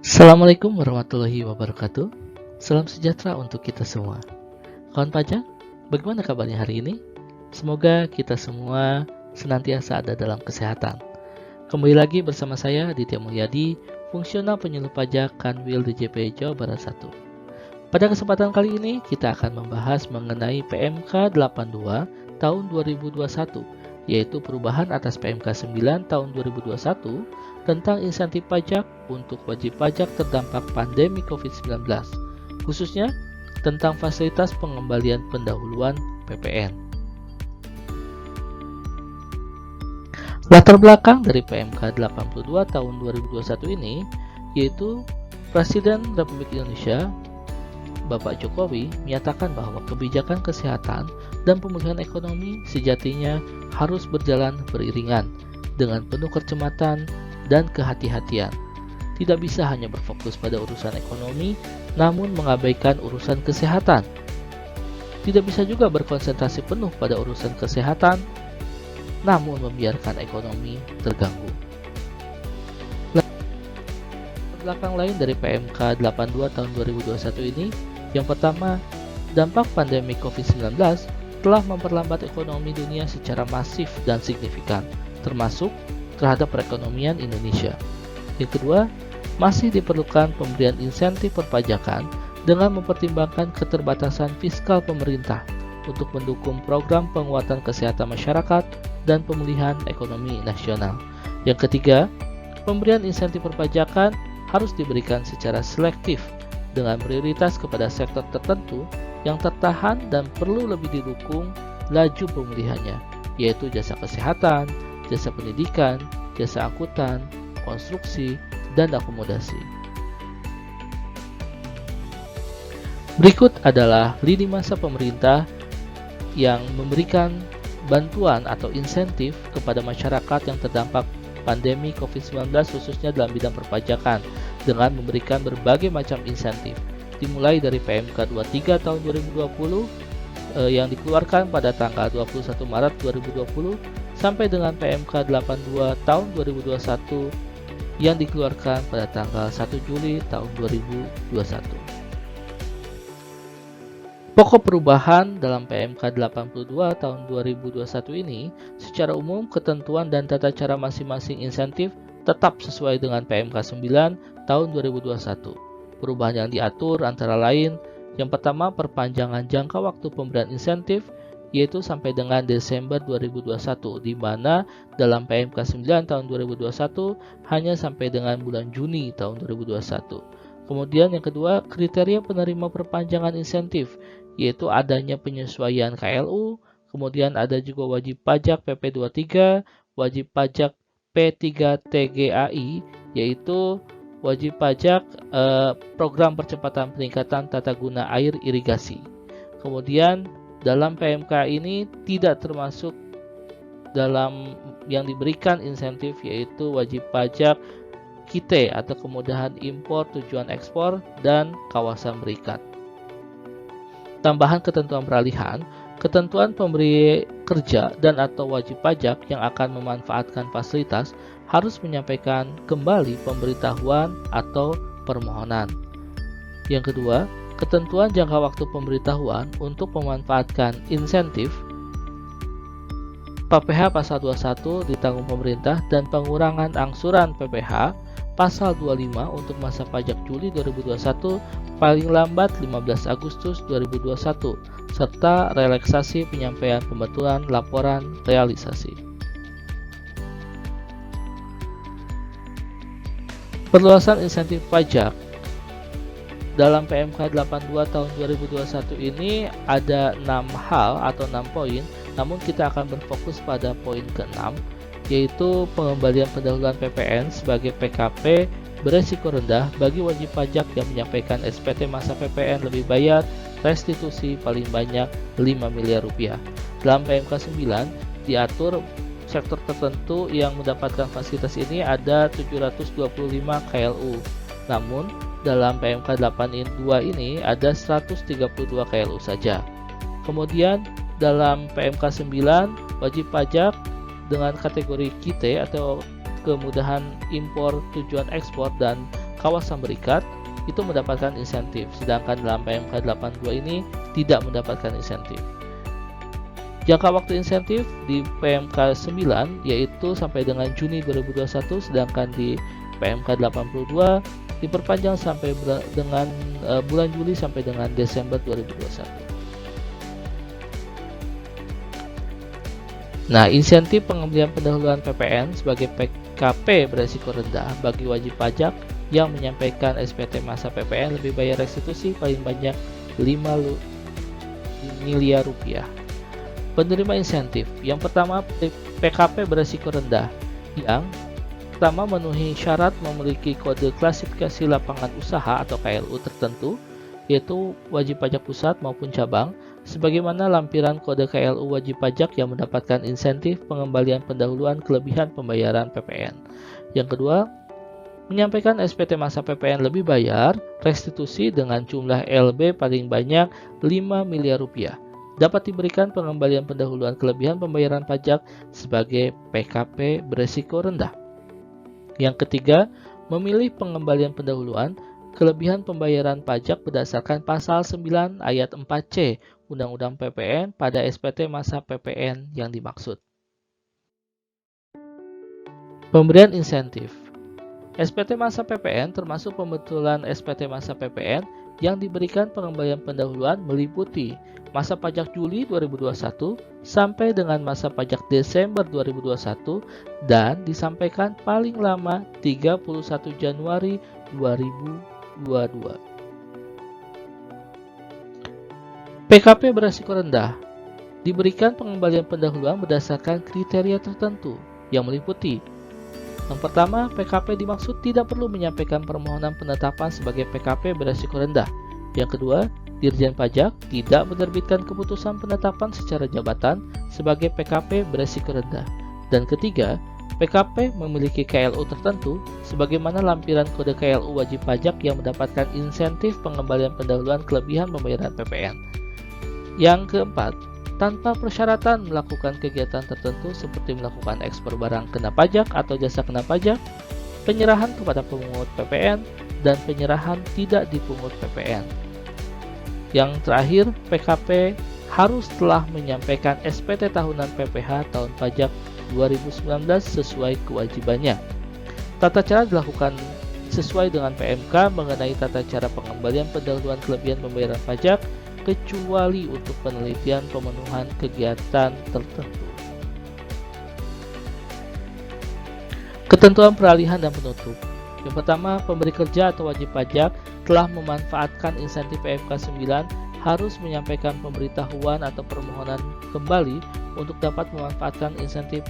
Assalamualaikum warahmatullahi wabarakatuh. Salam sejahtera untuk kita semua. Kawan pajak, bagaimana kabarnya hari ini? Semoga kita semua senantiasa ada dalam kesehatan. Kembali lagi bersama saya Aditya Mulyadi, fungsional penyuluh pajak Kanwil DJP Jawa Barat 1. Pada kesempatan kali ini kita akan membahas mengenai PMK 82 tahun 2021, yaitu perubahan atas PMK 9 tahun 2021 tentang insentif pajak untuk wajib pajak terdampak pandemi COVID-19, khususnya tentang fasilitas pengembalian pendahuluan PPN. Latar belakang dari PMK 82 tahun 2021 ini yaitu Presiden Republik Indonesia Bapak Jokowi menyatakan bahwa kebijakan kesehatan dan pemulihan ekonomi sejatinya harus berjalan beriringan dengan penuh kecermatan dan kehati-hatian. Tidak bisa hanya berfokus pada urusan ekonomi, namun mengabaikan urusan kesehatan. Tidak bisa juga berkonsentrasi penuh pada urusan kesehatan, namun membiarkan ekonomi terganggu. Belakang lain dari PMK 82 tahun 2021 ini, yang pertama, dampak pandemi COVID-19 telah memperlambat ekonomi dunia secara masif dan signifikan, termasuk terhadap perekonomian Indonesia. Yang kedua, masih diperlukan pemberian insentif perpajakan dengan mempertimbangkan keterbatasan fiskal pemerintah untuk mendukung program penguatan kesehatan masyarakat dan pemulihan ekonomi nasional. Yang ketiga, pemberian insentif perpajakan harus diberikan secara selektif dengan prioritas kepada sektor tertentu yang tertahan dan perlu lebih didukung laju pemulihannya, yaitu jasa kesehatan, jasa pendidikan, jasa angkutan, konstruksi, dan akomodasi. Berikut adalah lini masa pemerintah yang memberikan bantuan atau insentif kepada masyarakat yang terdampak pandemi COVID-19 khususnya dalam bidang perpajakan dengan memberikan berbagai macam insentif, dimulai dari PMK 23 tahun 2020 yang dikeluarkan pada tanggal 21 Maret 2020 sampai dengan PMK 82 tahun 2021 yang dikeluarkan pada tanggal 1 Juli tahun 2021. Pokok perubahan dalam PMK 82 tahun 2021 ini, secara umum ketentuan dan tata cara masing-masing insentif tetap sesuai dengan PMK 9 tahun 2021. Perubahan yang diatur antara lain, yang pertama perpanjangan jangka waktu pemberian insentif, yaitu sampai dengan Desember 2021, di mana dalam PMK 9 tahun 2021 hanya sampai dengan bulan Juni tahun 2021. Kemudian yang kedua, kriteria penerima perpanjangan insentif, yaitu adanya penyesuaian KLU, kemudian ada juga wajib pajak PP23, wajib pajak P3TGAI, yaitu wajib pajak program percepatan peningkatan tata guna air irigasi. Kemudian dalam PMK ini tidak termasuk dalam yang diberikan insentif, yaitu wajib pajak KITE atau kemudahan impor tujuan ekspor dan kawasan berikat. Tambahan ketentuan peralihan, ketentuan pemberi kerja dan atau wajib pajak yang akan memanfaatkan fasilitas harus menyampaikan kembali pemberitahuan atau permohonan. Yang kedua, ketentuan jangka waktu pemberitahuan untuk memanfaatkan insentif PPh pasal 21 ditanggung pemerintah dan pengurangan angsuran PPh pasal 25 untuk masa pajak Juli 2021 paling lambat 15 Agustus 2021 serta relaksasi penyampaian pembetulan laporan realisasi. Perluasan insentif pajak dalam PMK 82 tahun 2021 ini ada 6 hal atau 6 poin, namun kita akan berfokus pada poin ke-6, yaitu pengembalian pendahuluan PPN sebagai PKP beresiko rendah bagi wajib pajak yang menyampaikan SPT masa PPN lebih bayar restitusi paling banyak 5 miliar rupiah. Dalam PMK 9 diatur sektor tertentu yang mendapatkan fasilitas ini ada 725 KLU. Namun dalam PMK 82 ini ada 132 KLU saja. Kemudian dalam PMK 9 wajib pajak dengan kategori KITE atau kemudahan impor tujuan ekspor dan kawasan berikat itu mendapatkan insentif, sedangkan dalam PMK 82 ini tidak mendapatkan insentif. Jangka waktu insentif di PMK 9 yaitu sampai dengan Juni 2021, sedangkan di PMK 82 diperpanjang sampai dengan bulan Juli sampai dengan Desember 2021. Nah, insentif pengambilan pendahuluan PPN sebagai PKP beresiko rendah bagi wajib pajak yang menyampaikan SPT masa PPN lebih bayar restitusi paling banyak 5 miliar rupiah. Penerima insentif yang pertama, PKP beresiko rendah yang pertama memenuhi syarat memiliki kode klasifikasi lapangan usaha atau KLU tertentu, yaitu wajib pajak pusat maupun cabang, sebagaimana lampiran kode KLU wajib pajak yang mendapatkan insentif pengembalian pendahuluan kelebihan pembayaran PPN. Yang kedua, menyampaikan SPT masa PPN lebih bayar restitusi dengan jumlah LB paling banyak 5 miliar rupiah. Dapat diberikan pengembalian pendahuluan kelebihan pembayaran pajak sebagai PKP beresiko rendah. Yang ketiga, memilih pengembalian pendahuluan kelebihan pembayaran pajak berdasarkan pasal 9 ayat 4C Undang-Undang PPN pada SPT masa PPN yang dimaksud. Pemberian insentif. SPT masa PPN termasuk pembetulan SPT masa PPN yang diberikan pengembalian pendahuluan meliputi masa pajak Juli 2021 sampai dengan masa pajak Desember 2021 dan disampaikan paling lama 31 Januari 2022. PKP beresiko rendah diberikan pengembalian pendahuluan berdasarkan kriteria tertentu yang meliputi: yang pertama, PKP dimaksud tidak perlu menyampaikan permohonan penetapan sebagai PKP beresiko rendah. Yang kedua, Dirjen Pajak tidak menerbitkan keputusan penetapan secara jabatan sebagai PKP beresiko rendah. Dan ketiga, PKP memiliki KLU tertentu sebagaimana lampiran kode KLU wajib pajak yang mendapatkan insentif pengembalian pendahuluan kelebihan pembayaran PPN. Yang keempat, tanpa persyaratan melakukan kegiatan tertentu seperti melakukan ekspor barang kena pajak atau jasa kena pajak, penyerahan kepada pemungut PPN, dan penyerahan tidak dipungut PPN. Yang terakhir, PKP harus telah menyampaikan SPT tahunan PPh tahun pajak 2019 sesuai kewajibannya. Tata cara dilakukan sesuai dengan PMK mengenai tata cara pengembalian pendahuluan kelebihan pembayaran pajak kecuali untuk penelitian pemenuhan kegiatan tertentu. Ketentuan peralihan dan penutup. Yang pertama, pemberi kerja atau wajib pajak telah memanfaatkan insentif PMK 9 harus menyampaikan pemberitahuan atau permohonan kembali untuk dapat memanfaatkan insentif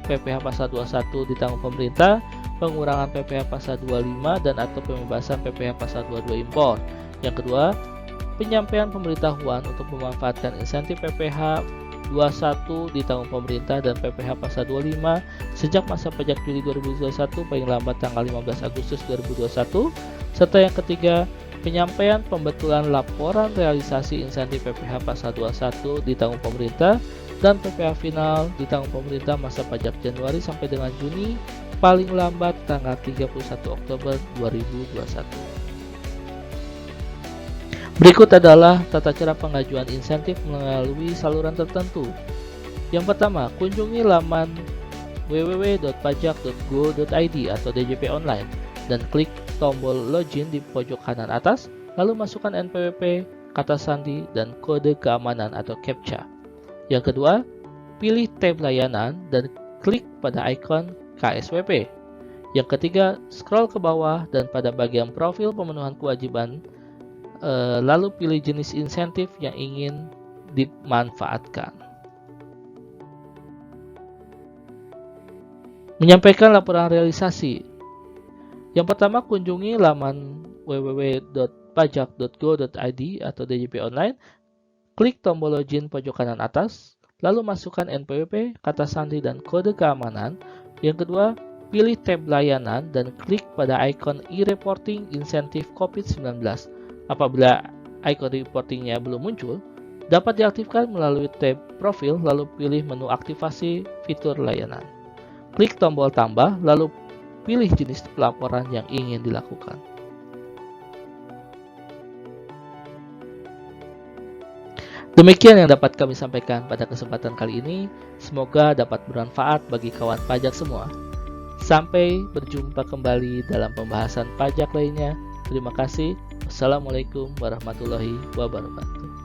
PPh pasal 21 ditanggung pemerintah, pengurangan PPh pasal 25 dan atau pembebasan PPh pasal 22 impor. Yang kedua, penyampaian pemberitahuan untuk memanfaatkan insentif PPh 21 ditanggung pemerintah dan PPh pasal 25 sejak masa pajak Juli 2021 paling lambat tanggal 15 Agustus 2021. Serta yang ketiga, penyampaian pembetulan laporan realisasi insentif PPh pasal 21 ditanggung pemerintah dan PPh final ditanggung pemerintah masa pajak Januari sampai dengan Juni paling lambat tanggal 31 Oktober 2021. Berikut adalah tata cara pengajuan insentif melalui saluran tertentu. Yang pertama, kunjungi laman www.pajak.go.id atau DJP online dan klik tombol login di pojok kanan atas, lalu masukkan NPWP, kata sandi, dan kode keamanan atau CAPTCHA. Yang kedua, pilih tab layanan dan klik pada ikon KSWP. Yang ketiga, scroll ke bawah dan pada bagian profil pemenuhan kewajiban lalu pilih jenis insentif yang ingin dimanfaatkan. Menyampaikan laporan realisasi. Yang pertama, kunjungi laman www.pajak.go.id atau DJP online, klik tombol login pojok kanan atas, lalu masukkan NPWP, kata sandi, dan kode keamanan. Yang kedua, pilih tab layanan dan klik pada ikon e-reporting insentif COVID-19. Apabila ikon reportingnya belum muncul, dapat diaktifkan melalui tab profil, lalu pilih menu aktivasi fitur layanan. Klik tombol tambah, lalu pilih jenis pelaporan yang ingin dilakukan. Demikian yang dapat kami sampaikan pada kesempatan kali ini. Semoga dapat bermanfaat bagi kawan pajak semua. Sampai berjumpa kembali dalam pembahasan pajak lainnya. Terima kasih. Wassalamualaikum warahmatullahi wabarakatuh.